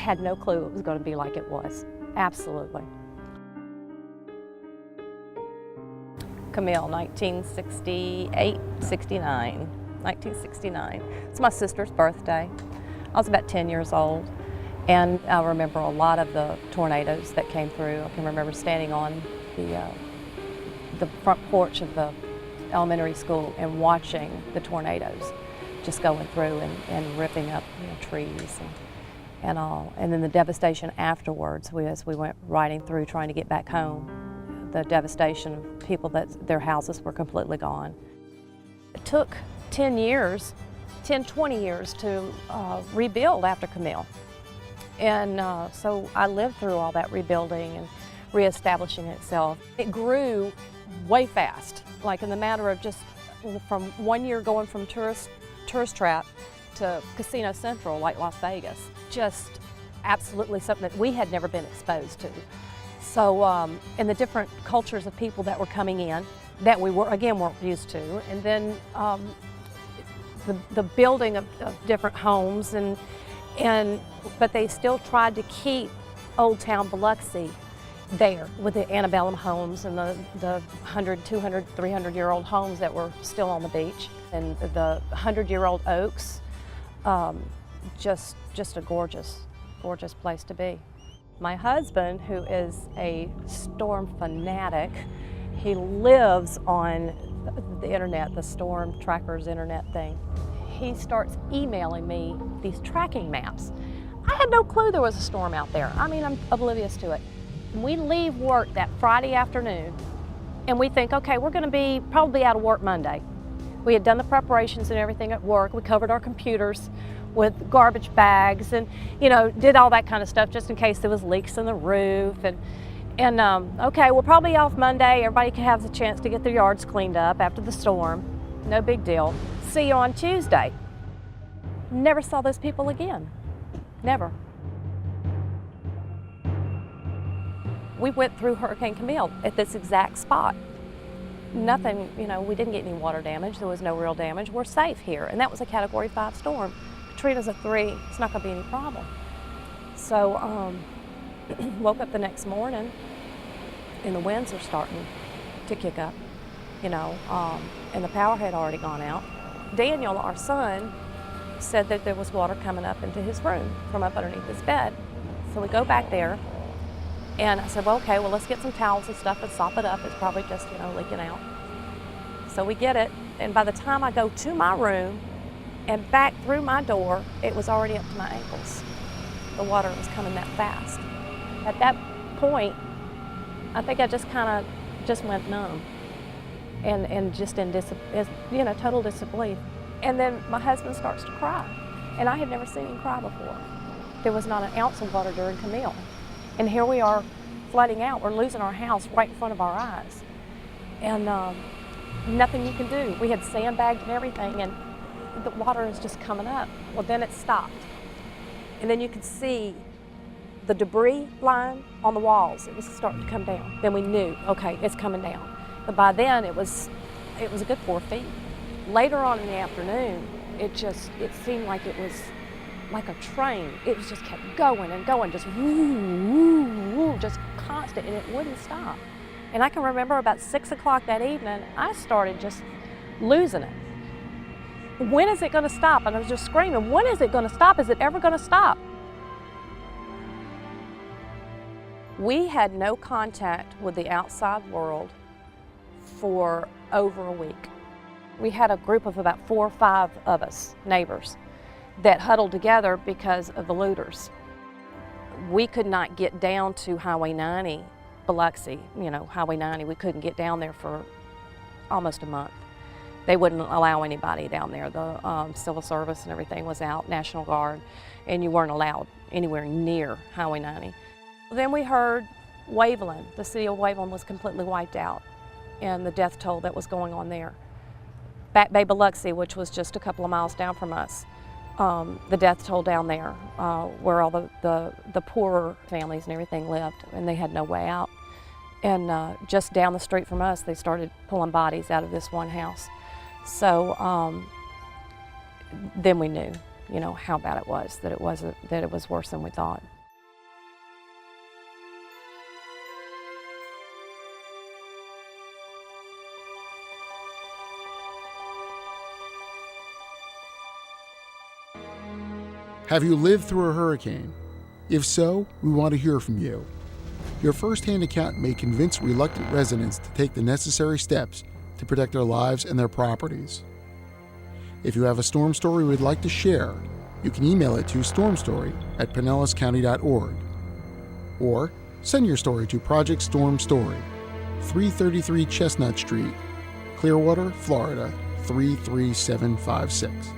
had no clue it was going to be like it was. Absolutely. Camille, 1968, 69, 1969. It's my sister's birthday. I was about 10 years old, and I remember a lot of the tornadoes that came through. I can remember standing on the front porch of the elementary school and watching the tornadoes just going through and ripping up, you know, trees and all. And then the devastation afterwards, as we went riding through trying to get back home, the devastation of people that their houses were completely gone. It took 10 years, 20 years to rebuild after Camille. And so I lived through all that rebuilding and reestablishing itself. It grew way fast, like in the matter of just from 1 year going from tourist trap to Casino Central, like Las Vegas. Just absolutely something that we had never been exposed to. So, and the different cultures of people that were coming in that we weren't used to, and then the building of different homes, but they still tried to keep Old Town Biloxi there with the antebellum homes and the 100, 200, 300-year-old homes that were still on the beach, and the 100-year-old oaks. Just a gorgeous, gorgeous place to be. My husband, who is a storm fanatic, he lives on the internet, the storm trackers internet thing. He starts emailing me these tracking maps. I had no clue there was a storm out there. I mean, I'm oblivious to it. We leave work that Friday afternoon and we think, okay, we're gonna be probably out of work Monday. We had done the preparations and everything at work. We covered our computers with garbage bags and, you know, did all that kind of stuff just in case there was leaks in the roof. And okay, we'll probably be off Monday. Everybody can have the chance to get their yards cleaned up after the storm. No big deal. See you on Tuesday. Never saw those people again. Never. We went through Hurricane Camille at this exact spot. Nothing, you know, we didn't get any water damage. There was no real damage. We're safe here. And that was a Category 5 storm. Katrina's a 3. It's not going to be any problem. So woke up the next morning and the winds are starting to kick up, you know, and the power had already gone out. Daniel, our son, said that there was water coming up into his room from up underneath his bed. So we go back there. And I said, well, okay, well, let's get some towels and stuff and sop it up. It's probably just, you know, leaking out. So we get it, and by the time I go to my room and back through my door, it was already up to my ankles. The water was coming that fast. At that point, I think I just kind of went numb and just in you know, total disbelief. And then my husband starts to cry, and I had never seen him cry before. There was not an ounce of water during Camille. And here we are flooding out. We're losing our house right in front of our eyes. And nothing you can do. We had sandbagged and everything, and the water is just coming up. Well, then it stopped. And then you could see the debris line on the walls. It was starting to come down. Then we knew, okay, it's coming down. But by then, it was a good 4 feet. Later on in the afternoon, it seemed like it was like a train. It just kept going and going, just woo, woo, woo, just constant, and it wouldn't stop. And I can remember about 6 o'clock that evening, I started just losing it. When is it gonna stop? And I was just screaming, when is it gonna stop? Is it ever gonna stop? We had no contact with the outside world for over a week. We had a group of about 4 or 5 of us, neighbors, that huddled together because of the looters. We could not get down to Highway 90, Biloxi, you know, Highway 90. We couldn't get down there for almost a month. They wouldn't allow anybody down there. The civil service and everything was out, National Guard, and you weren't allowed anywhere near Highway 90. Then we heard Waveland. The city of Waveland was completely wiped out, and the death toll that was going on there. Back Bay, Biloxi, which was just a couple of miles down from us, the death toll down there, where all the poorer families and everything lived, and they had no way out. And just down the street from us, they started pulling bodies out of this one house. So then we knew, you know, how bad it was, that it was worse than we thought. Have you lived through a hurricane? If so, we want to hear from you. Your first-hand account may convince reluctant residents to take the necessary steps to protect their lives and their properties. If you have a storm story we'd like to share, you can email it to stormstory@pinellascounty.org or send your story to Project Storm Story, 333 Chestnut Street, Clearwater, Florida 33756.